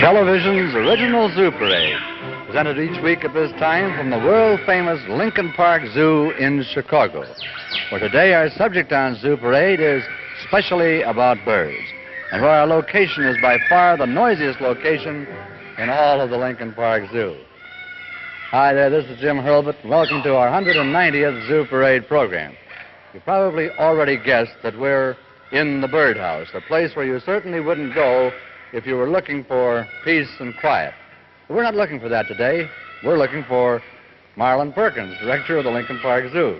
Television's original Zoo Parade, presented each week at this time from the world-famous Lincoln Park Zoo in Chicago, where today our subject on Zoo Parade is specially about birds, and where our location is by far the noisiest location in all of the Lincoln Park Zoo. Hi there, this is Jim Hurlbut. Welcome to our 190th Zoo Parade program. You probably already guessed that we're in the birdhouse, a place where you certainly wouldn't go if you were looking for peace and quiet. But we're not looking for that today. We're looking for Marlin Perkins, director of the Lincoln Park Zoo.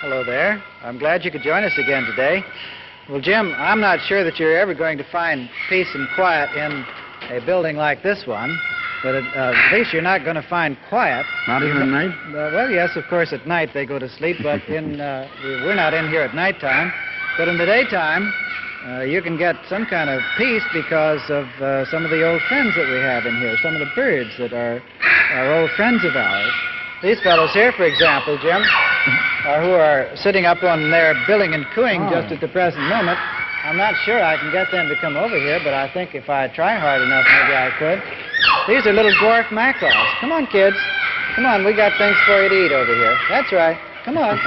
Hello there. I'm glad you could join us again today. Well, Jim, I'm not sure that you're ever going to find peace and quiet in a building like this one, but at least you're not going to find quiet. Not even at night? Well, yes, of course, at night they go to sleep, but we're not in here at nighttime. But in the daytime, you can get some kind of peace because of some of the old friends that we have in here, some of the birds that are old friends of ours. These fellows here, for example, Jim, who are sitting up on their billing and cooing just at the present moment. I'm not sure I can get them to come over here, but I think if I try hard enough, maybe I could. These are little dwarf macaws. Come on, kids. Come on, we got things for you to eat over here. That's right. Come on.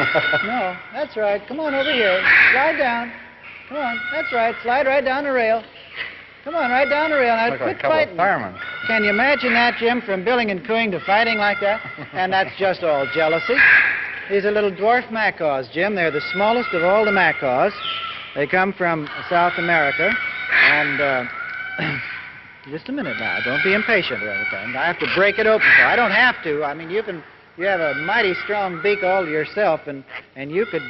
No, that's right. Come on over here. Slide down. Come on, that's right. Slide right down the rail. Come on, right down the rail. Now, Look quit like a couple fighting. of firemen. Can you imagine that, Jim, from billing and cooing to fighting like that? And that's just all jealousy. These are little dwarf macaws, Jim. They're the smallest of all the macaws. They come from South America. And just a minute now. Don't be impatient or anything. I have to break it open. So I don't have to. I mean, you have a mighty strong beak all to yourself, and you could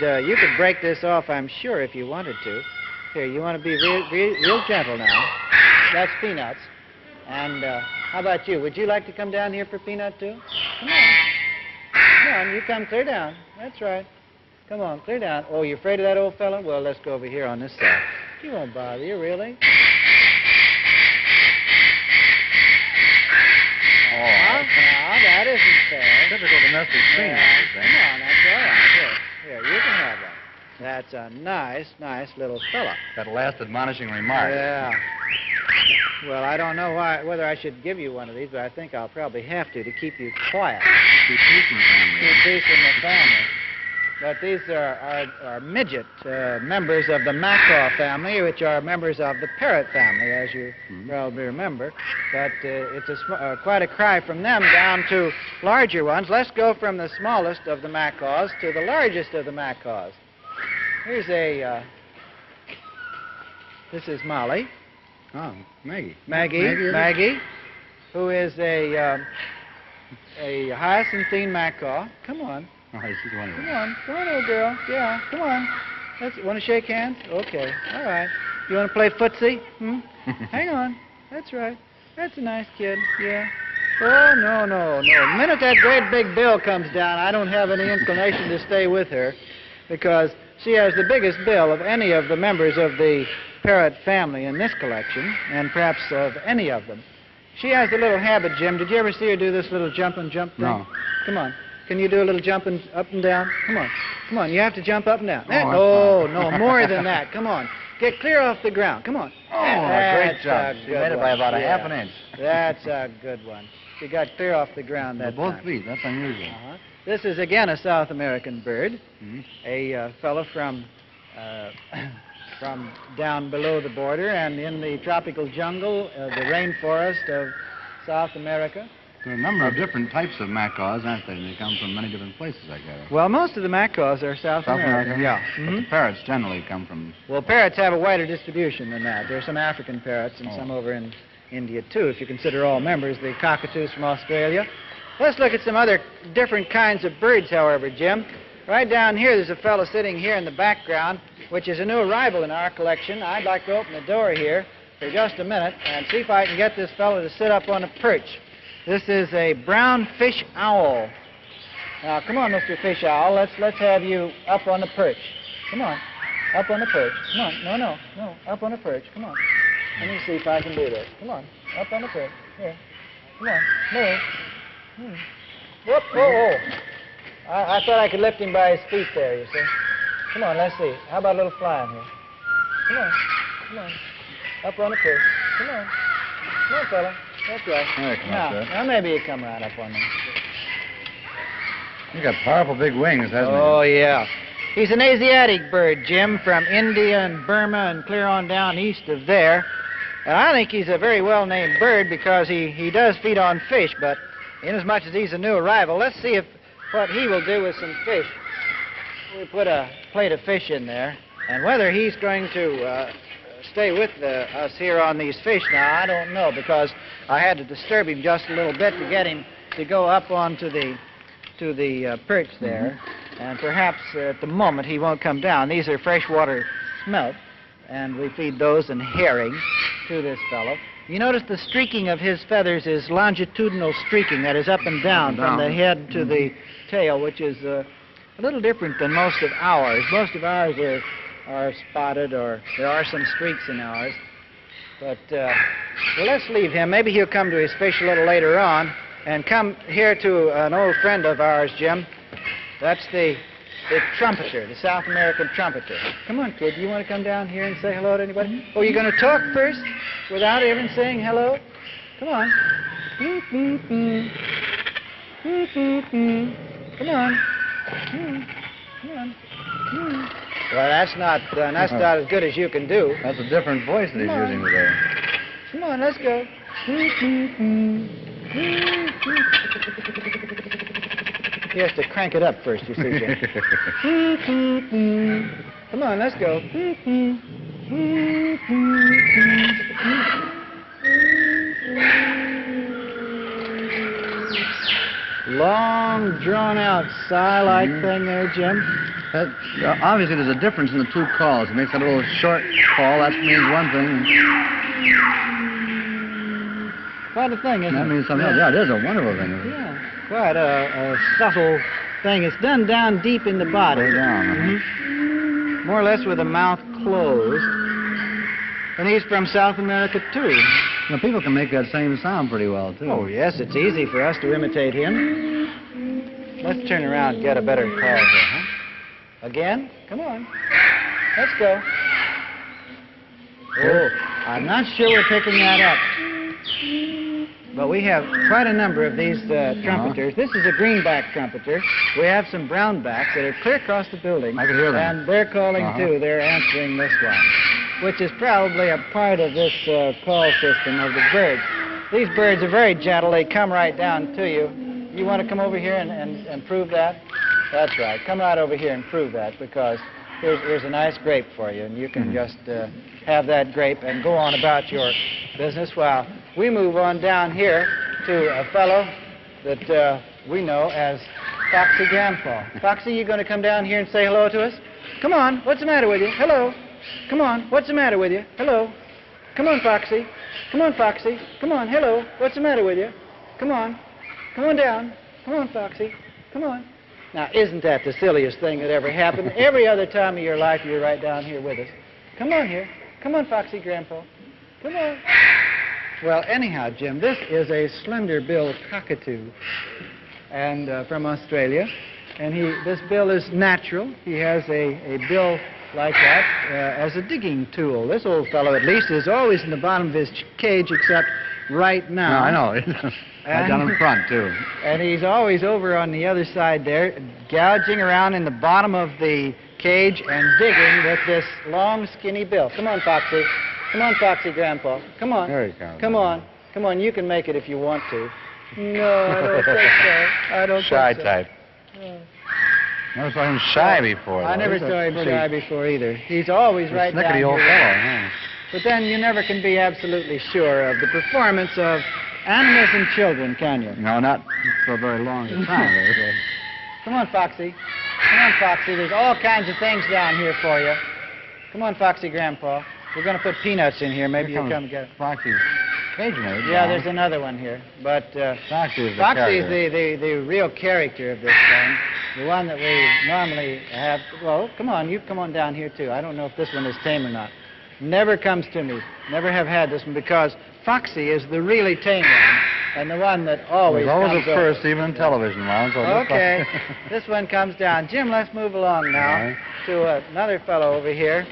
break this off, I'm sure, if you wanted to. Here, you want to be real gentle now. That's Peanuts. And how about you? Would you like to come down here for Peanut, too? Come on. Come on, you come clear down. That's right. Come on, clear down. Oh, you afraid of that old fellow? Well, let's go over here on this side. He won't bother you, really. Oh, Now, that isn't fair. typical domestic scene. Come on, that's all right. Here, you can have that. That's a nice little fella. That last admonishing remark. Yeah. Well, I don't know whether I should give you one of these, but I think I'll probably have to keep you quiet. Keep peace in the family. Keep peace in the family. But these are midget members of the macaw family, which are members of the parrot family, as you probably remember. But it's quite a cry from them down to larger ones. Let's go from the smallest of the macaws to the largest of the macaws. Here's this is Molly. Oh, Maggie. Maggie, who is a hyacinthine macaw. Come on. Oh, she's one of them. Come on, old girl. Yeah, come on. Want to shake hands? Okay, all right. You want to play footsie? Hang on. That's right. That's a nice kid. Yeah. Oh, no. The minute that great big bill comes down, I don't have any inclination to stay with her, because she has the biggest bill of any of the members of the parrot family in this collection, and perhaps of any of them. She has a little habit, Jim. Did you ever see her do this little jump and jump thing? No. Come on. Can you do a little jumping up and down? Come on. You have to jump up and down. Oh, No, more than that. Come on. Get clear off the ground. Come on. Oh, great job. She made it by about a half an inch. That's a good one. She got clear off the ground that both time. feet. That's unusual. This is, again, a South American bird. A fellow from down below the border and in the tropical jungle, the rainforest of South America. There are a number of different types of macaws, aren't there? And they come from many different places, I gather. Well, most of the macaws are South American. Yeah. But the parrots generally come from... Well, parrots have a wider distribution than that. There are some African parrots and some over in India, too, if you consider all members. The cockatoos from Australia. Let's look at some other different kinds of birds, however, Jim. Right down here, there's a fellow sitting here in the background, which is a new arrival in our collection. I'd like to open the door here for just a minute and see if I can get this fellow to sit up on a perch. This is a brown fish owl. Now, come on, Mr. Fish Owl. Let's have you up on the perch. Come on, up on the perch. Come on. No, up on the perch. Come on. Let me see if I can do this. Come on, up on the perch. Here. Come on, move. Whoop, whoa. I thought I could lift him by his feet there, you see. Come on, let's see. How about a little flying here? Come on. Up on the perch. Come on. Come on, fella. That's right. There he comes up good. Now maybe you come right up on me. He's got powerful big wings, hasn't Oh, yeah. He's an Asiatic bird, Jim, from India and Burma and clear on down east of there. And I think he's a very well-named bird because he does feed on fish, but inasmuch as he's a new arrival, let's see what he will do with some fish. We put a plate of fish in there, and whether he's going to stay with us here on these fish now, I don't know, because I had to disturb him just a little bit to get him to go up onto the perch there, and perhaps at the moment he won't come down. These are freshwater smelt, and we feed those and herring to this fellow. You notice the streaking of his feathers is longitudinal streaking, that is up and down from the head to the tail, which is a little different than most of ours. Most of ours are spotted, or there are some streaks in ours. But, well, let's leave him. Maybe he'll come to his fish a little later on, and come here to an old friend of ours, Jim. That's the trumpeter, the South American trumpeter. Come on, kid. You want to come down here and say hello to anybody? Oh, you're going to talk first without even saying hello? Come on. Come on. Come on. Well, that's not as good as you can do. That's a different voice that he's using today. Come on, let's go. He has to crank it up first, you see, Jim. Come on, let's go. Long, drawn-out sigh-like thing there, Jim. Obviously, there's a difference in the two calls. It makes a little short call. That means one thing. Quite a thing, isn't it? That means something else. Yeah, it is a wonderful thing. Yeah, quite a subtle thing. It's done down deep in the body. Way down. More or less with the mouth closed. And he's from South America, too. Now, people can make that same sound pretty well, too. Oh, yes, it's easy for us to imitate him. Let's turn around and get a better call here, huh? Again? Come on. Let's go. Oh, I'm not sure we're picking that up. But we have quite a number of these trumpeters. This is a greenback trumpeter. We have some brownbacks that are clear across the building. I can hear them. And they're calling, too. They're answering this one, which is probably a part of this call system of the birds. These birds are very gentle. They come right down to you. You want to come over here and prove that? That's right. Come right over here and prove that, because here's a nice grape for you, and you can just have that grape and go on about your business while we move on down here to a fellow that we know as Foxy Grandpa. Foxy, you going to come down here and say hello to us? Come on. What's the matter with you? Hello. Come on. What's the matter with you? Hello. Come on, Foxy. Come on, Foxy. Come on. Hello. What's the matter with you? Come on. Come on down. Come on, Foxy. Come on. Now, isn't that the silliest thing that ever happened? Every other time of your life, you're right down here with us. Come on here. Come on, Foxy Grandpa. Come on. Well, anyhow, Jim, this is a slender-billed cockatoo, and from Australia. And this bill is natural. He has a bill like that as a digging tool. This old fellow, at least, is always in the bottom of his cage, except right now. No, I know. Right down in front, too. And he's always over on the other side there, gouging around in the bottom of the cage and digging with this long, skinny bill. Come on, Foxy. Come on, Foxy Grandpa. Come on. There he comes. Come on. Come on, you can make it if you want to. No, I don't think so. I don't Shy think so. type. Oh. Never saw him shy before. I though. never He's a saw him pretty shy before either. He's always right down snickety here. old fellow. Yeah. But then you never can be absolutely sure of the performance of animals and children, can you? No, not for very long a time. Come on, Foxy. Come on, Foxy. There's all kinds of things down here for you. Come on, Foxy Grandpa. We're going to put peanuts in here. Maybe you'll come and get it. Foxy's cage mate. Yeah, there's another one here. But Foxy's Foxy's the real character of this thing. The one that we normally have. Well, come on. You come on down here, too. I don't know if this one is tame or not. Never comes to me. Never have had this one, because Foxy is the really tame one, and the one that always He's always comes at first, even in television land. So Okay. This one comes down. Jim, let's move along now to another fellow over here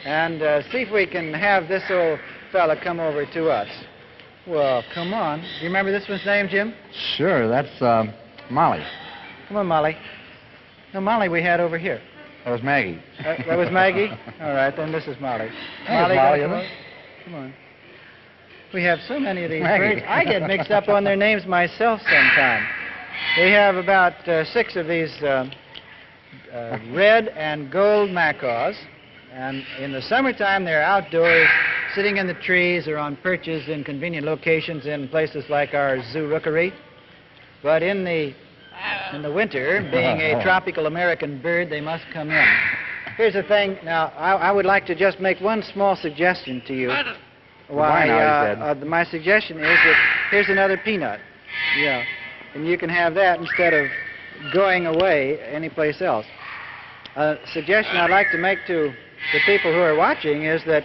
and see if we can have this old fella come over to us? Well, come on. Do you remember this one's name, Jim? Sure, that's Molly. Come on, Molly. No, Molly we had over here. That was Maggie. That was Maggie? All right, then this is Molly. Molly, gotta isn't come it? on. Come on. We have so many of these Maggie. birds. I get mixed up on their names myself sometimes. We have about 6 of these red and gold macaws. And in the summertime, they're outdoors, sitting in the trees or on perches in convenient locations in places like our zoo rookery. But in the winter, being a tropical American bird, they must come in. Here's the thing. Now, I would like to just make one small suggestion to you. My suggestion is that here's another peanut. Yeah. And you can have that instead of going away anyplace else. A suggestion I'd like to make to the people who are watching is that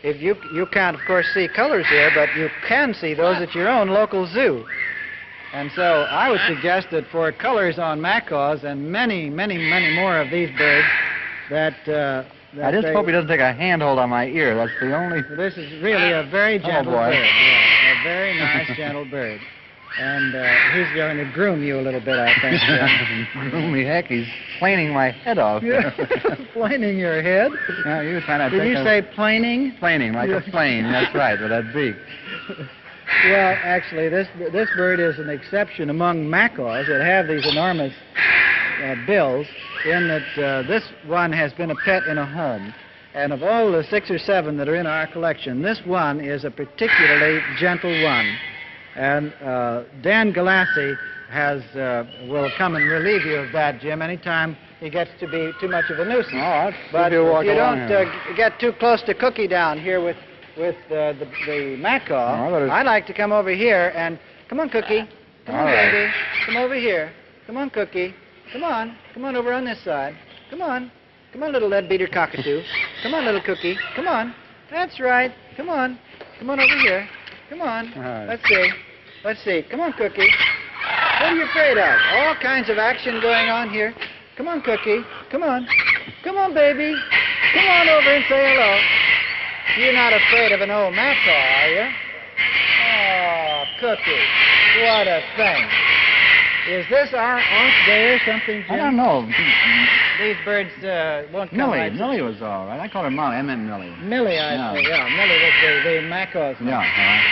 if you can't, of course, see colors here, but you can see those at your own local zoo. And so I would suggest that for colors on macaws and many, many, many more of these birds, that I just hope he doesn't take a handhold on my ear. That's the only... This is really a very gentle boy. bird. Yeah, a very nice, gentle bird. And he's going to groom you a little bit, I think. Groom me, heck, he's planing my head off. Planing your head? Yeah, you were trying to Did you say planing? Planing, like a plane. That's right, with that beak. Well, actually, this bird is an exception among macaws that have these enormous bills, in that this one has been a pet in a home. And of all the 6 or 7 that are in our collection, this one is a particularly gentle one. And Dan Galassi will come and relieve you of that, Jim, anytime he gets to be too much of a nuisance. All right. But if you don't get too close to Cookie down here with the macaw, I'd like to come over here and... Come on, Cookie. Come on, baby. Come over here. Come on, Cookie. Come on. Come on over on this side. Come on. Come on, little lead-beater cockatoo. Come on, little Cookie. Come on. That's right. Come on. Come on over here. Come on. Let's see. Let's see. Come on, Cookie. What are you afraid of? All kinds of action going on here. Come on, Cookie. Come on. Come on, baby. Come on over and say hello. You're not afraid of an old macaw, are you? Oh, Cookie. What a thing. Is this our off day or something, Jim? I don't know. These birds won't come right. Millie was all right. I called her Molly. I meant Millie. Millie, I see. Yeah, Millie was the macaw's name. Yeah.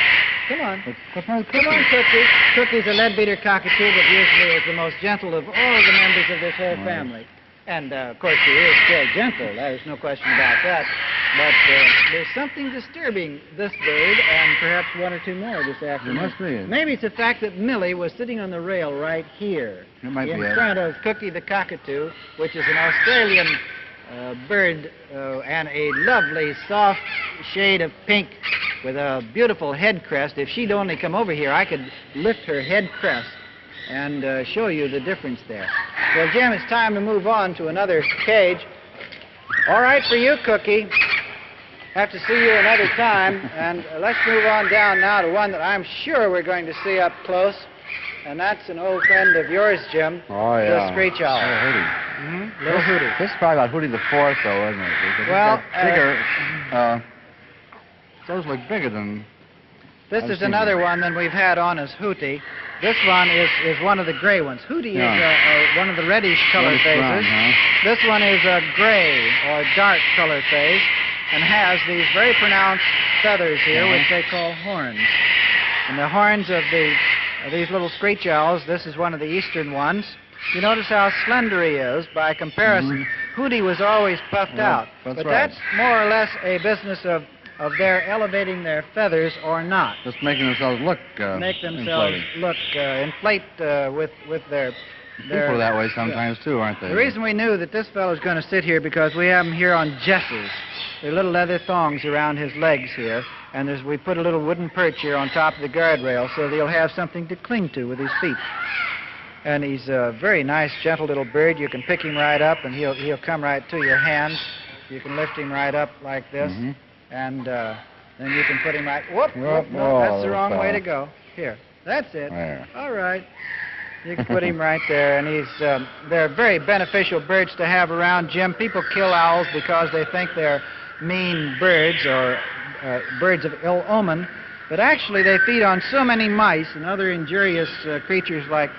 Come on. Come on, Cookie. Cookie's a lead-beater cockatoo that usually is the most gentle of all the members of this whole family. And, of course, she is still gentle. There's no question about that. But there's something disturbing this bird and perhaps 1 or 2 more this afternoon. There must be. Maybe it's the fact that Millie was sitting on the rail right here It might in be front of Cookie the cockatoo, which is an Australian bird and a lovely soft shade of pink with a beautiful head crest. If she'd only come over here, I could lift her head crest and show you the difference there. Well, Jim, it's time to move on to another cage. All right for you, Cookie. Have to see you another time. And let's move on down now to one that I'm sure we're going to see up close. And that's an old friend of yours, Jim. Oh, yeah. The screech owl. Little Hootie. Mm-hmm. Little Hootie. This is probably about Hootie the Fourth, though, isn't it? Because well, bigger. Those look bigger than... This is another one than we've had on as Hootie. This one is one of the gray ones. Hootie is one of the reddish color phases. Brown, This one is a gray or dark color phase and has these very pronounced feathers here, which they call horns. And the horns of these little screech owls, this is one of the eastern ones. You notice how slender he is by comparison. Hootie was always puffed out. But that's more or less a business of their elevating their feathers or not. Just making themselves look Make themselves look inflate with their people are that way sometimes too, aren't they? The reason we knew that this fellow's going to sit here because we have him here on jesses. There are little leather thongs around his legs here, and we put a little wooden perch here on top of the guardrail so that he'll have something to cling to with his feet. And he's a very nice, gentle little bird. You can pick him right up, and he'll come right to your hands. You can lift him right up like this, and then you can put him right... Whoop, whoop, no, that's the wrong way to go. Here, that's it. There. All right. You can put him right there, and they're very beneficial birds to have around, Jim. People kill owls because they think they're mean birds or birds of ill omen, but actually they feed on so many mice and other injurious creatures like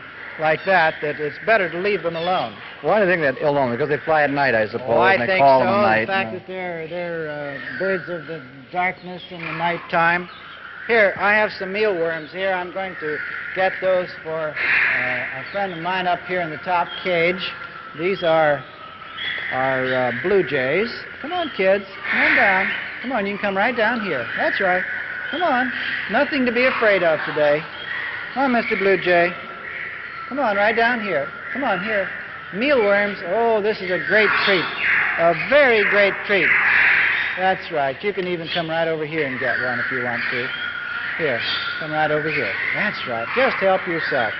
that it's better to leave them alone. Why do you think that ill omen? Because they fly at night, I suppose. Oh, I and they think call so. them at night. The fact that they're birds of the darkness and the night time. Here, I have some mealworms here. I'm going to get those for a friend of mine up here in the top cage. These are blue jays. Come on, kids. Come on down. Come on, you can come right down here. That's right. Come on. Nothing to be afraid of today. Come on, Mr. Blue Jay. Come on, right down here. Come on, here. Mealworms. Oh, this is a great treat. A very great treat. That's right. You can even come right over here and get one if you want to. Here, come right over here. That's right. Just help yourself.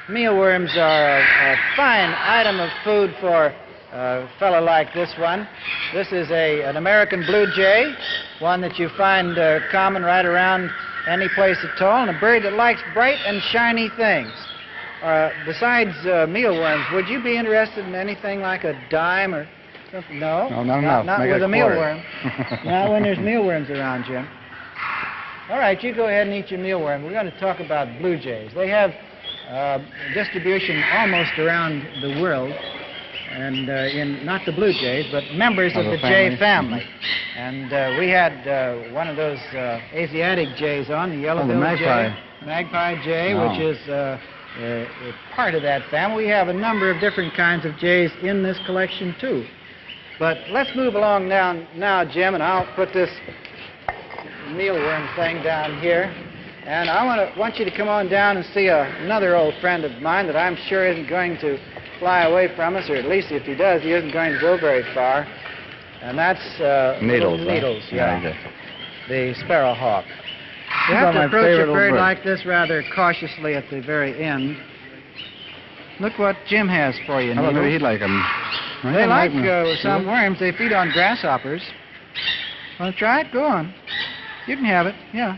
Mealworms are a fine item of food for a fellow like this one. This is an American blue jay, one that you find common right around any place at all, and a bird that likes bright and shiny things. Besides mealworms, would you be interested in anything like a dime or something? No? No, not with a mealworm. Not when there's mealworms around, Jim. All right, you go ahead and eat your mealworm. We're going to talk about blue jays. They have distribution almost around the world, and in not the blue jays, but members of the jay family. And we had one of those Asiatic jays on, the yellow-billed magpie. jay. Magpie jay, which is part of that family. We have a number of different kinds of jays in this collection, too. But let's move along now, Jim, and I'll put this mealworm thing down here. And I want you to come on down and see another old friend of mine that I'm sure isn't going to fly away from us, or at least if he does, he isn't going to go very far. And that's Needles. Needles, Yeah. The sparrowhawk. You have to approach a bird like this rather cautiously at the very end. Look what Jim has for you, Needles. Maybe he'd like them. They like some worms. They feed on grasshoppers. Want to try it? Go on. You can have it. Yeah.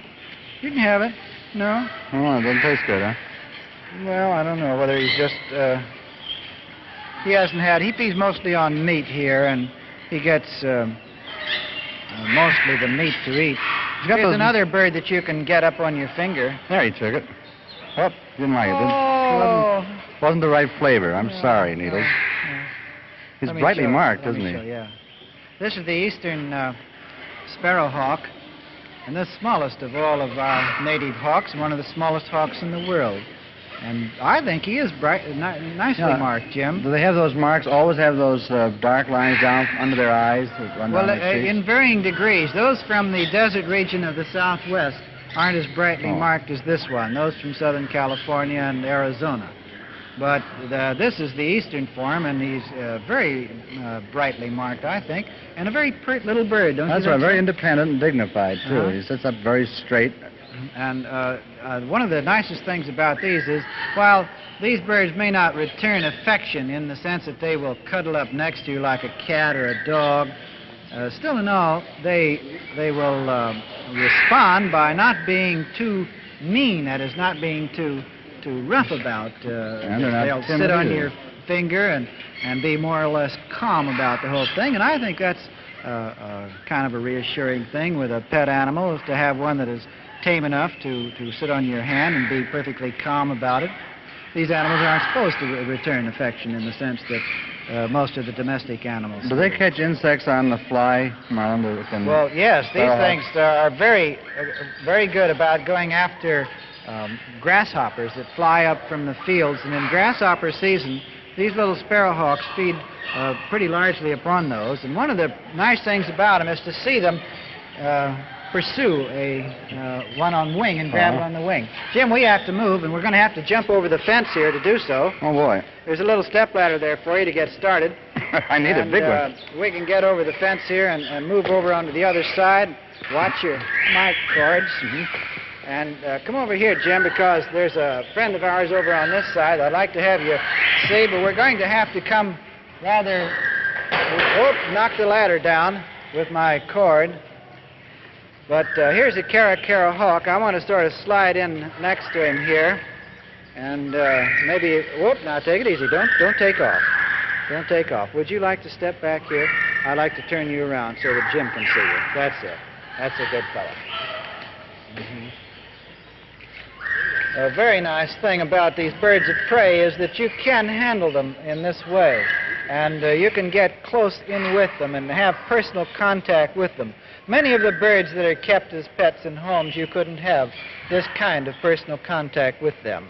You can have it. No? Oh, it doesn't taste good, huh? Well, I don't know whether he's just... He feeds mostly on meat here, and he gets mostly the meat to eat. Here's another bird that you can get up on your finger. There, he took it. Oh, didn't like it. Oh! Wasn't the right flavor. I'm sorry, Needles. Yeah. He's brightly marked, isn't he? Yeah. This is the eastern sparrowhawk, and the smallest of all of our native hawks, one of the smallest hawks in the world. And I think he is nicely marked, Jim. Do they have those marks, always have those dark lines down under their eyes? Well, in varying degrees. Those from the desert region of the Southwest aren't as brightly marked as this one. Those from Southern California and Arizona. But this is the eastern form, and he's very brightly marked, I think, and a very pretty little bird, don't you think? That's right, very independent and dignified, too. He sits up very straight. And one of the nicest things about these is, while these birds may not return affection in the sense that they will cuddle up next to you like a cat or a dog, still in all, they will respond by not being too mean, that is, not being too rough about. They'll sit on your finger and be more or less calm about the whole thing. And I think that's kind of a reassuring thing with a pet animal, is to have one that is tame enough to sit on your hand and be perfectly calm about it. These animals aren't supposed to return affection in the sense that most of the domestic animals do. They catch insects on the fly, Marlin? Well, yes. These things are very, very good about going after grasshoppers that fly up from the fields. And in grasshopper season, these little sparrowhawks feed pretty largely upon those. And one of the nice things about them is to see them pursue one on wing and grab it on the wing. Jim, we have to move, and we're going to have to jump over the fence here to do so. Oh, boy. There's a little stepladder there for you to get started. I need a big one. We can get over the fence here and move over onto the other side. Watch your mic cords. And come over here, Jim, because there's a friend of ours over on this side I'd like to have you see, but we're going to have to come rather... knock the ladder down with my cord. But here's a caracara hawk. I want to sort of slide in next to him here. And maybe... now take it easy. Don't take off. Don't take off. Would you like to step back here? I'd like to turn you around so that Jim can see you. That's it. That's a good fellow. A very nice thing about these birds of prey is that you can handle them in this way. And you can get close in with them and have personal contact with them. Many of the birds that are kept as pets in homes, you couldn't have this kind of personal contact with them.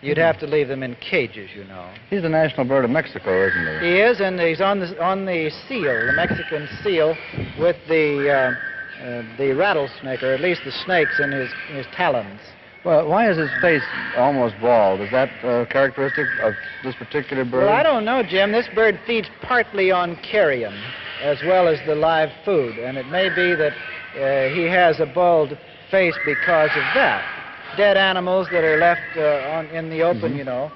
You'd have to leave them in cages, you know. He's the national bird of Mexico, isn't he? He is, and he's on the seal, the Mexican seal, with the rattlesnake, or at least the snakes in his talons. Well, why is his face almost bald? Is that characteristic of this particular bird? Well, I don't know, Jim. This bird feeds partly on carrion as well as the live food, and it may be that he has a bald face because of that. Dead animals that are left in the open, you know,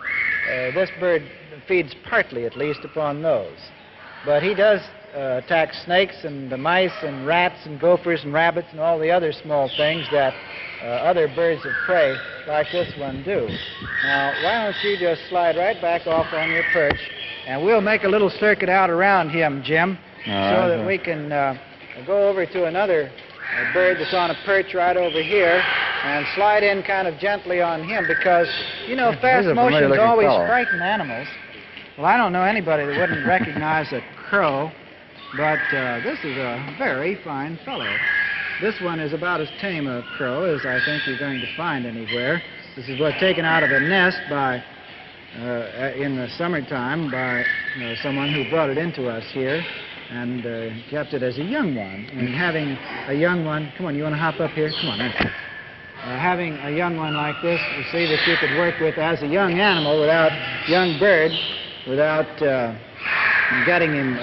this bird feeds partly, at least, upon those. But he does attack snakes and the mice and rats and gophers and rabbits and all the other small things that other birds of prey like this one do. Now, why don't you just slide right back off on your perch, and we'll make a little circuit out around him, Jim, so that we can go over to another bird that's on a perch right over here and slide in kind of gently on him because, you know, fast motions always frighten animals. Well, I don't know anybody that wouldn't recognize a crow, but this is a very fine fellow. This one is about as tame a crow as I think you're going to find anywhere. This is taken out of a nest by, in the summertime by someone who brought it into us here and kept it as a young one. And having a young one, come on, you want to hop up here? Come on, having a young one like this, you see that you could work with as a young animal young bird, without getting him,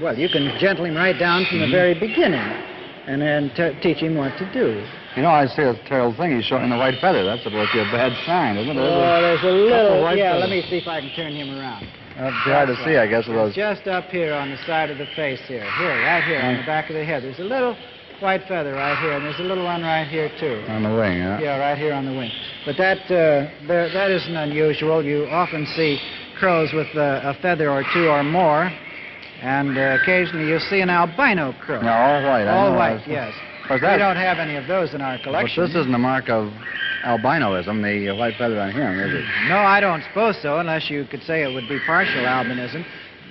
well, you can gentle him right down from the very beginning and then teach him what to do. You know, I see a terrible thing. He's showing the white feather. That's supposed to be a bad sign, isn't it? Oh, there's a little, yeah, let me see if I can turn him around. It's hard to see, I guess, with those. Just up here on the side of the face here. Here, right here on the back of the head. There's a little white feather right here, and there's a little one right here, too. On the wing, yeah? Yeah, right here on the wing. But that isn't unusual. You often see crows with a feather or two or more, and occasionally you'll see an albino crow. No, all white. All white, yes. We don't have any of those in our collection. But this isn't a mark of albinoism, the white feather on him, is it? No, I don't suppose so, unless you could say it would be partial albinism.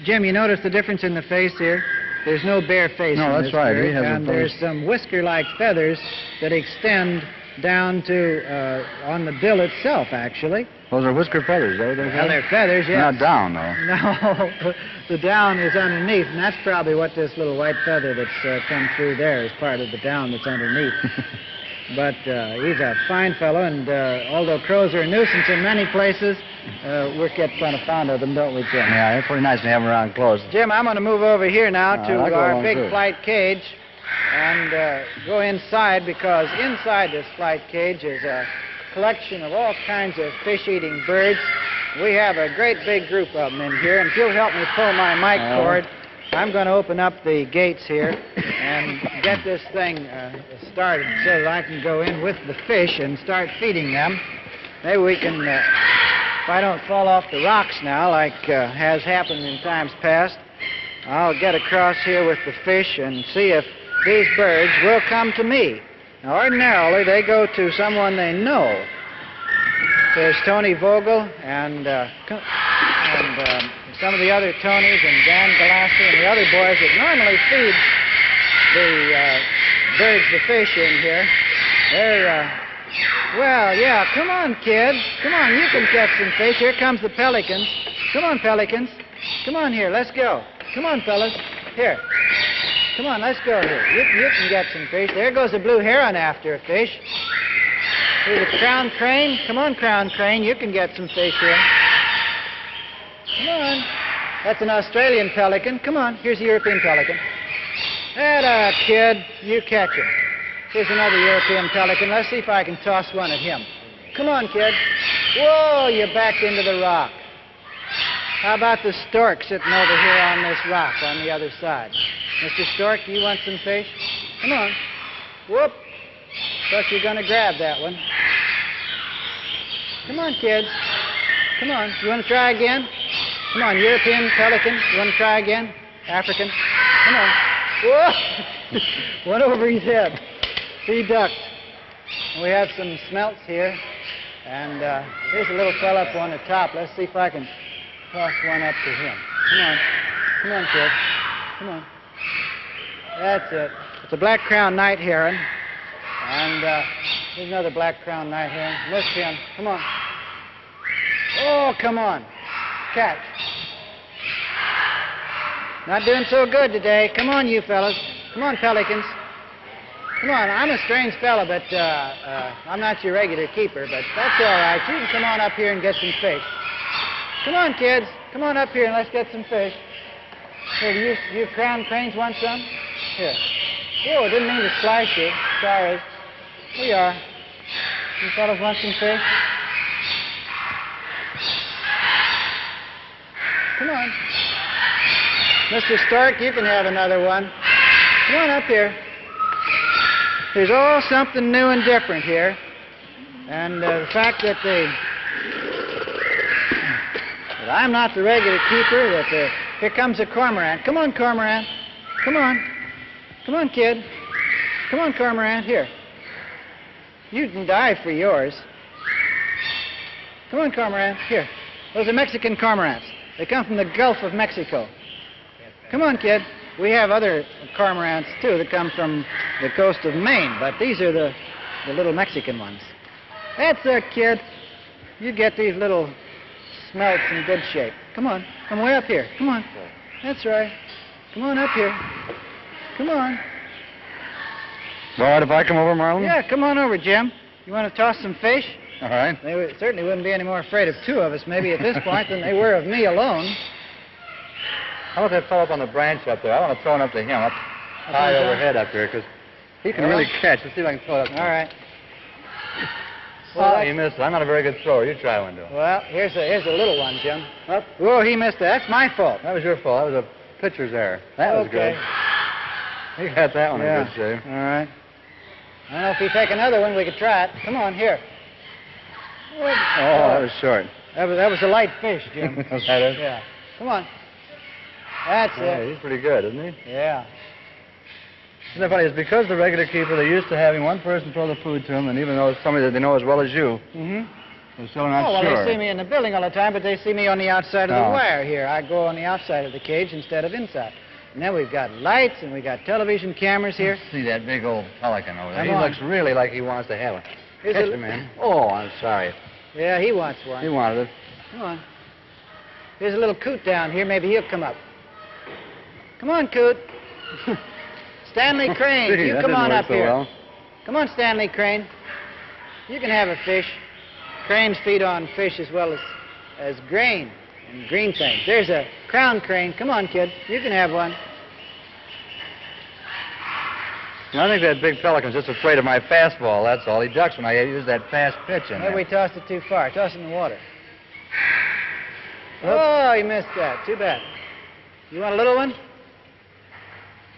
Jim, you notice the difference in the face here? There's no bare face in this bird, he has and there's some whisker-like feathers that extend down to on the bill itself, actually. Those are whisker feathers, though. Well, they're feathers, yes. Not down, though. No, the down is underneath, and that's probably what this little white feather that's come through there is part of the down that's underneath. But he's a fine fellow, and although crows are a nuisance in many places, we get kind of fond of them, don't we, Jim? Yeah, it's pretty nice to have them around close. Jim, I'm going to move over here now to our big flight cage and go inside, because inside this flight cage is a collection of all kinds of fish-eating birds. We have a great big group of them in here, and if you'll help me pull my mic cord, I'm going to open up the gates here and get this thing started so that I can go in with the fish and start feeding them. Maybe we can, if I don't fall off the rocks now, like has happened in times past, I'll get across here with the fish and see if these birds will come to me. Now, ordinarily, they go to someone they know. There's Tony Vogel and some of the other Tonys and Dan Galassi and the other boys that normally feed the birds the fish in here. They're, well, yeah, come on, kids. Come on, you can catch some fish. Here comes the pelicans. Come on, pelicans. Come on here, let's go. Come on, fellas. Here. Come on, let's go here. You can get some fish. There goes a blue heron after a fish. Here's a crown crane. Come on, crown crane. You can get some fish here. Come on. That's an Australian pelican. Come on. Here's a European pelican. Atta, kid. You catch him. Here's another European pelican. Let's see if I can toss one at him. Come on, kid. Whoa, you backed into the rock. How about the stork sitting over here on this rock on the other side? Mr. Stork, you want some fish? Come on. Whoop. Thought you were going to grab that one. Come on, kids. Come on. You want to try again? Come on, European pelican. You want to try again? African? Come on. Whoa! One over his head. sea ducks. We have some smelts here. And here's a little fella up on the top. Let's see if I can toss one up to him. Come on. Come on, kid. Come on. That's it. It's a black-crowned night heron. And here's another black-crowned night heron. Missed him. Come on. Oh, come on. Catch. Not doing so good today. Come on, you fellas. Come on, pelicans. Come on. I'm a strange fella, but I'm not your regular keeper, but that's all right. You can come on up here and get some fish. Come on, kids. Come on up here and let's get some fish. Here, do you crown cranes want some? Here. Oh, I didn't mean to slice you. Sorry. Here you are. You fellas want some fish? Come on. Mr. Stork, you can have another one. Come on up here. There's all something new and different here. And the fact that I'm not the regular keeper, that here comes a cormorant. Come on, cormorant. Come on. Come on, kid. Come on, cormorant. Here. You can die for yours. Come on, cormorant. Here. Those are Mexican cormorants. They come from the Gulf of Mexico. Come on, kid. We have other cormorants, too, that come from the coast of Maine, but these are the little Mexican ones. That's it, kid. You get these little smelts in good shape. Come on. Come way up here. Come on. That's right. Come on up here. Come on. All right, if I come over, Marlin? Yeah, come on over, Jim. You want to toss some fish? All right. They certainly wouldn't be any more afraid of two of us, maybe, at this point, than they were of me alone. How about that fellow up on the branch up there? I want to throw it up to him, up high overhead up here, because he can really catch. Let's see if I can throw it up. All right. Well, he missed it. I'm not a very good thrower. You try one, though. Well, here's a little one, Jim. Up. Whoa, he missed it. That's my fault. That was your fault. That was a pitcher's error. That was good. You got that one in good shape. All right. I don't know if you take another one, we could try it. Come on, here. Oh, that was short. That was a light fish, Jim. That is? Yeah. Come on. That's it. He's pretty good, isn't he? Yeah. Isn't that funny? It's because the regular keeper, they're used to having one person throw the food to him, and even though it's somebody that they know as well as you, they're still not well, sure. They see me in the building all the time, but they see me on the outside of the wire here. I go on the outside of the cage instead of inside. And then we've got lights, and we've got television cameras here. Let's see that big old pelican over there. Come on. He looks really like he wants to have one. Here's Catch him, man. Oh, I'm sorry. Yeah, he wants one. He wanted it. Come on. There's a little coot down here. Maybe he'll come up. Come on, coot. Stanley Crane, Gee, you that come didn't on work up so here. well. Come on, Stanley Crane. You can have a fish. Cranes feed on fish as well as grain and green things. There's a crown crane. Come on, kid. You can have one. I think that big pelican's just afraid of my fastball, that's all. He ducks when I use that fast pitch in Maybe there. we tossed it too far. Toss it in the water. Oh, you missed that. Too bad. You want a little one?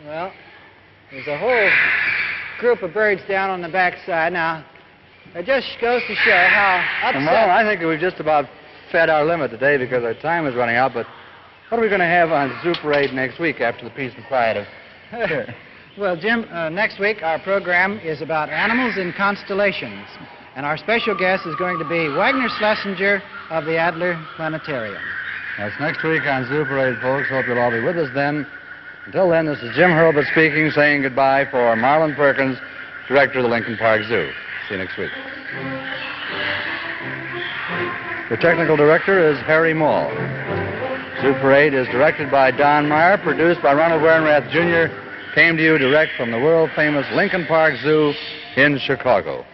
Well, there's a whole group of birds down on the back side. Now, it just goes to show how upset... Well, I think we've just about fed our limit today because our time is running out, but what are we going to have on Zoo Parade next week after the peace and quiet of... Sure. Well, Jim, next week our program is about animals in constellations. And our special guest is going to be Wagner Schlesinger of the Adler Planetarium. That's next week on Zoo Parade, folks. Hope you'll all be with us then. Until then, this is Jim Hurlbut speaking, saying goodbye for Marlin Perkins, director of the Lincoln Park Zoo. See you next week. The technical director is Harry Mall. Zoo Parade is directed by Don Meyer, produced by Ronald Warenrath, Jr., came to you direct from the world-famous Lincoln Park Zoo in Chicago.